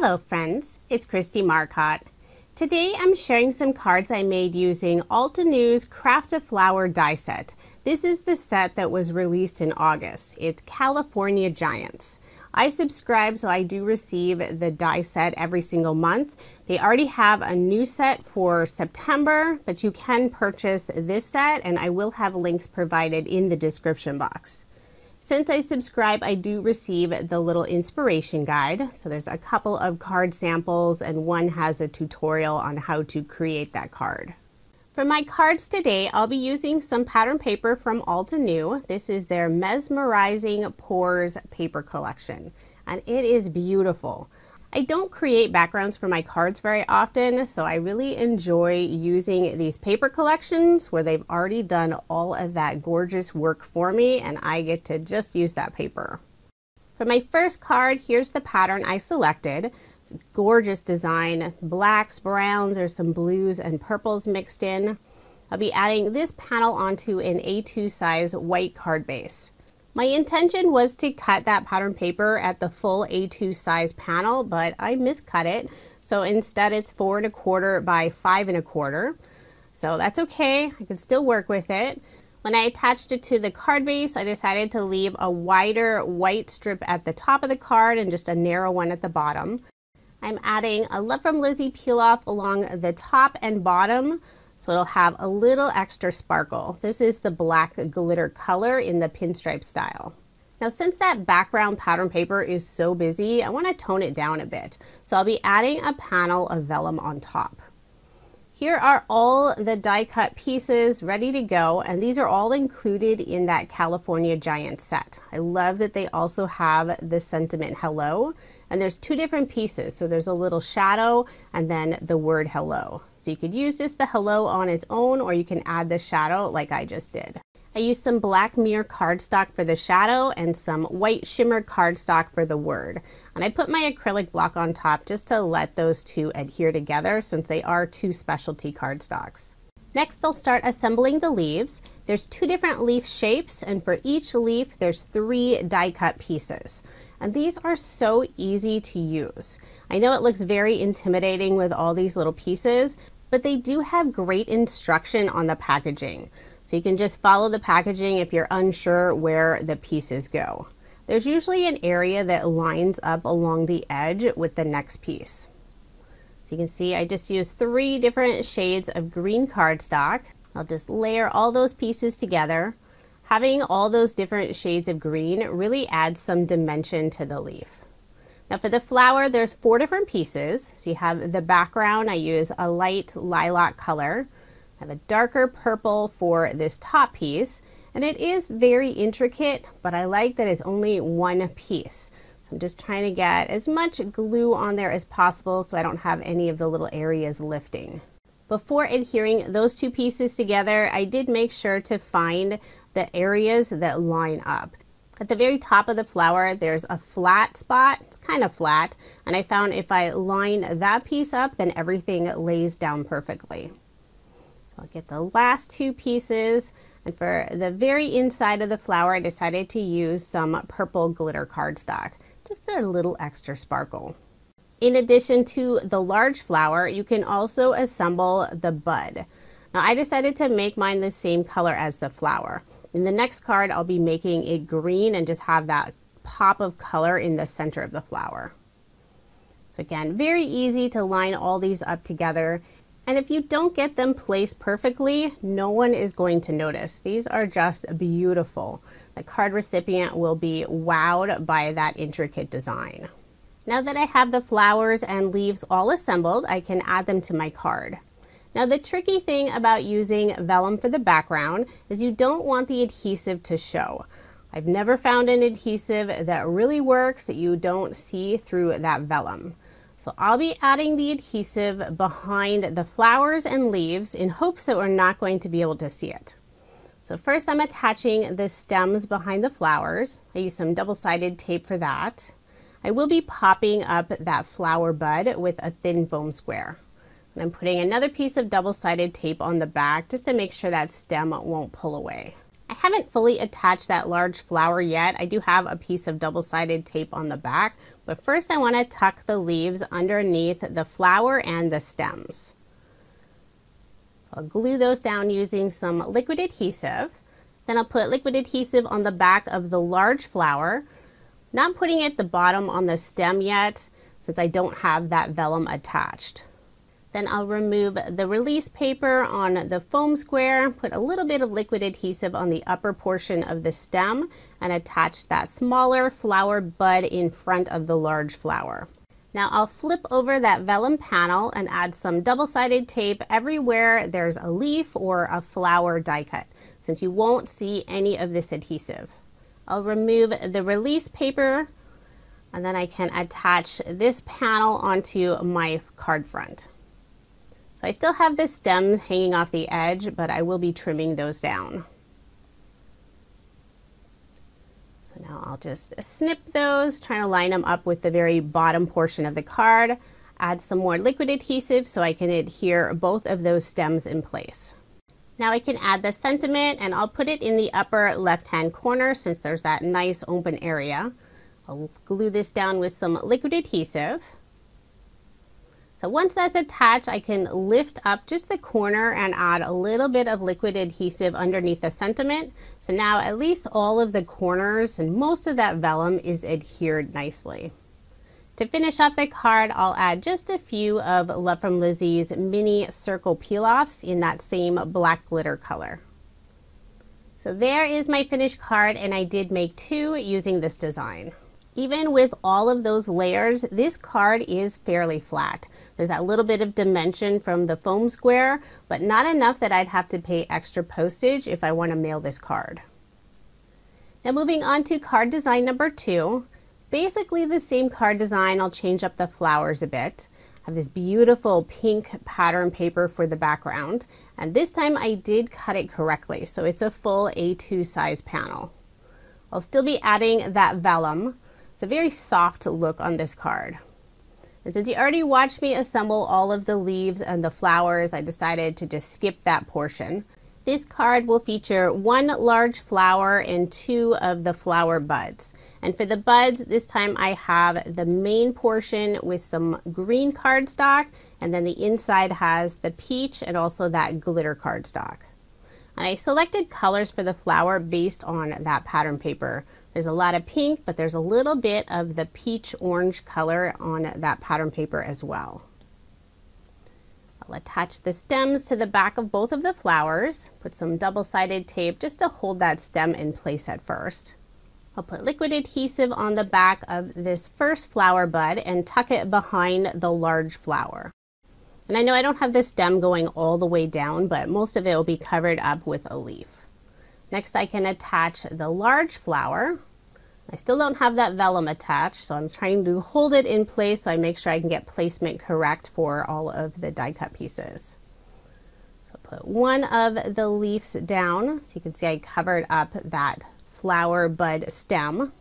Hello friends, it's Kristie Marcotte. Today I'm sharing some cards I made using Altenew's Craft a Flower die set. This is the set that was released in August. It's California Giants. I subscribe, so I do receive the die set every single month. They already have a new set for September, but you can purchase this set and I will have links provided in the description box. Since I subscribe, I do receive the little inspiration guide. So there's a couple of card samples and one has a tutorial on how to create that card. For my cards today, I'll be using some pattern paper from Altenew. This is their Mesmerizing Pours paper collection, and it is beautiful. I don't create backgrounds for my cards very often, so I really enjoy using these paper collections where they've already done all of that gorgeous work for me and I get to just use that paper. For my first card, here's the pattern I selected. It's a gorgeous design, blacks, browns, there's some blues and purples mixed in. I'll be adding this panel onto an A2 size white card base. My intention was to cut that pattern paper at the full A2 size panel, but I miscut it. So instead it's 4 1/4 by 5 1/4. So that's okay, I can still work with it. When I attached it to the card base, I decided to leave a wider white strip at the top of the card and just a narrow one at the bottom. I'm adding a Love from Lizi peel off along the top and bottom, so it'll have a little extra sparkle. This is the black glitter color in the pinstripe style. Now since that background pattern paper is so busy, I want to tone it down a bit. So I'll be adding a panel of vellum on top. Here are all the die cut pieces ready to go, and these are all included in that California Giant set. I love that they also have the sentiment hello, and there's two different pieces. So there's a little shadow and then the word hello. So you could use just the hello on its own, or you can add the shadow like I just did. I used some black mirror cardstock for the shadow and some white shimmer cardstock for the word. And I put my acrylic block on top just to let those two adhere together since they are two specialty cardstocks. Next, I'll start assembling the leaves. There's two different leaf shapes, and for each leaf there's 3 die cut pieces. And these are so easy to use. I know it looks very intimidating with all these little pieces, but they do have great instruction on the packaging. So you can just follow the packaging if you're unsure where the pieces go. There's usually an area that lines up along the edge with the next piece. So you can see I just used 3 different shades of green cardstock. I'll just layer all those pieces together. Having all those different shades of green really adds some dimension to the leaf. Now for the flower, there's 4 different pieces. So you have the background, I use a light lilac color. I have a darker purple for this top piece, and it is very intricate, but I like that it's only 1 piece. So I'm just trying to get as much glue on there as possible so I don't have any of the little areas lifting. Before adhering those 2 pieces together, I did make sure to find the areas that line up. At the very top of the flower, there's a flat spot. It's kind of flat, and I found if I line that piece up, then everything lays down perfectly. I'll get the last 2 pieces, and for the very inside of the flower, I decided to use some purple glitter cardstock, just a little extra sparkle. In addition to the large flower, you can also assemble the bud. Now I decided to make mine the same color as the flower. In the next card, I'll be making it green and just have that pop of color in the center of the flower. So again, very easy to line all these up together. And if you don't get them placed perfectly, no one is going to notice. These are just beautiful. The card recipient will be wowed by that intricate design. Now that I have the flowers and leaves all assembled, I can add them to my card. Now the tricky thing about using vellum for the background is you don't want the adhesive to show. I've never found an adhesive that really works that you don't see through that vellum. So I'll be adding the adhesive behind the flowers and leaves in hopes that we're not going to be able to see it. So first I'm attaching the stems behind the flowers. I use some double-sided tape for that. I will be popping up that flower bud with a thin foam square. And I'm putting another piece of double-sided tape on the back just to make sure that stem won't pull away. I haven't fully attached that large flower yet. I do have a piece of double-sided tape on the back, but first I want to tuck the leaves underneath the flower and the stems. I'll glue those down using some liquid adhesive. Then I'll put liquid adhesive on the back of the large flower, not putting it at the bottom on the stem yet since I don't have that vellum attached. Then I'll remove the release paper on the foam square, put a little bit of liquid adhesive on the upper portion of the stem, and attach that smaller flower bud in front of the large flower. Now I'll flip over that vellum panel and add some double-sided tape everywhere there's a leaf or a flower die cut, since you won't see any of this adhesive. I'll remove the release paper, and then I can attach this panel onto my card front. So I still have the stems hanging off the edge, but I will be trimming those down. So now I'll just snip those, trying to line them up with the very bottom portion of the card. Add some more liquid adhesive so I can adhere both of those stems in place. Now I can add the sentiment, and I'll put it in the upper left-hand corner since there's that nice open area. I'll glue this down with some liquid adhesive. So once that's attached, I can lift up just the corner and add a little bit of liquid adhesive underneath the sentiment. So now at least all of the corners and most of that vellum is adhered nicely. To finish off the card, I'll add just a few of Love from Lizi's mini circle peel-offs in that same black glitter color. So there is my finished card, and I did make 2 using this design. Even with all of those layers, this card is fairly flat. There's that little bit of dimension from the foam square, but not enough that I'd have to pay extra postage if I want to mail this card. Now moving on to card design number 2. Basically the same card design, I'll change up the flowers a bit. I have this beautiful pink pattern paper for the background, and this time I did cut it correctly, so it's a full A2 size panel. I'll still be adding that vellum. It's a very soft look on this card. And since you already watched me assemble all of the leaves and the flowers, I decided to just skip that portion. This card will feature 1 large flower and 2 of the flower buds. And for the buds, this time I have the main portion with some green cardstock, and then the inside has the peach and also that glitter cardstock. And I selected colors for the flower based on that pattern paper. There's a lot of pink, but there's a little bit of the peach orange color on that pattern paper as well. I'll attach the stems to the back of both of the flowers, put some double-sided tape just to hold that stem in place at first. I'll put liquid adhesive on the back of this first flower bud and tuck it behind the large flower. And I know I don't have the stem going all the way down, but most of it will be covered up with a leaf. Next I can attach the large flower. I still don't have that vellum attached, so I'm trying to hold it in place so I make sure I can get placement correct for all of the die cut pieces. So I'll put 1 of the leaves down, so you can see I covered up that flower bud stem.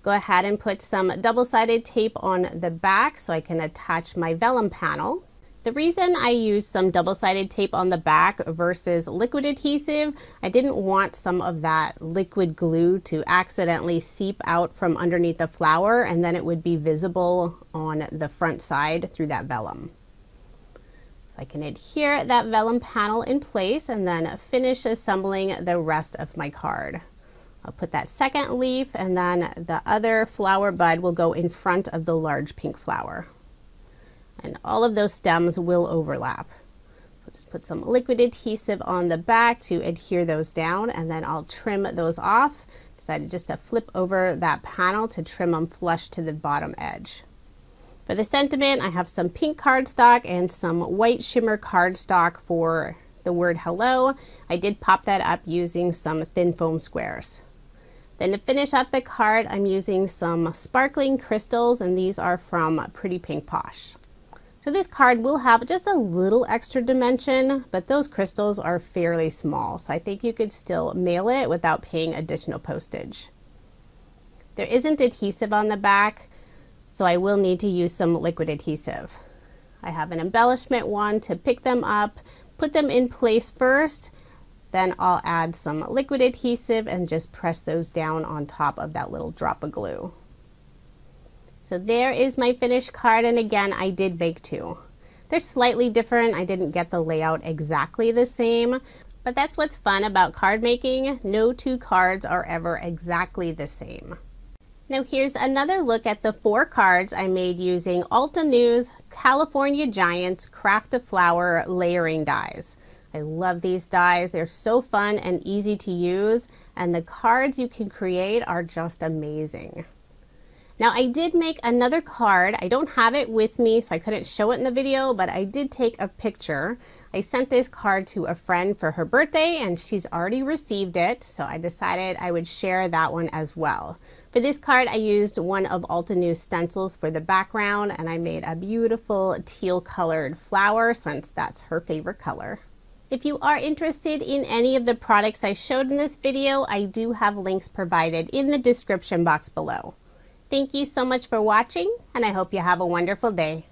Go ahead and put some double-sided tape on the back so I can attach my vellum panel. The reason I used some double-sided tape on the back versus liquid adhesive, I didn't want some of that liquid glue to accidentally seep out from underneath the flower, and then it would be visible on the front side through that vellum. So I can adhere that vellum panel in place and then finish assembling the rest of my card. I'll put that second leaf, and then the other flower bud will go in front of the large pink flower. And all of those stems will overlap. So just put some liquid adhesive on the back to adhere those down, and then I'll trim those off. Decided just to flip over that panel to trim them flush to the bottom edge. For the sentiment, I have some pink cardstock and some white shimmer cardstock for the word hello. I did pop that up using some thin foam squares. Then to finish up the card, I'm using some sparkling crystals, and these are from Pretty Pink Posh. So this card will have just a little extra dimension, but those crystals are fairly small, so I think you could still mail it without paying additional postage. There isn't adhesive on the back, so I will need to use some liquid adhesive. I have an embellishment wand to pick them up, put them in place first, Then I'll add some liquid adhesive and just press those down on top of that little drop of glue. So there is my finished card, and again, I did bake two. They're slightly different. I didn't get the layout exactly the same, but that's what's fun about card making. No two cards are ever exactly the same. Now here's another look at the 4 cards I made using Altenew's California Giants Craft a Flower layering dies. I love these dies. They're so fun and easy to use, and the cards you can create are just amazing. Now I did make another card. I don't have it with me, so I couldn't show it in the video, but I did take a picture. I sent this card to a friend for her birthday, and she's already received it, so I decided I would share that one as well. For this card, I used one of Altenew's stencils for the background, and I made a beautiful teal colored flower since that's her favorite color. If you are interested in any of the products I showed in this video, I do have links provided in the description box below. Thank you so much for watching, and I hope you have a wonderful day.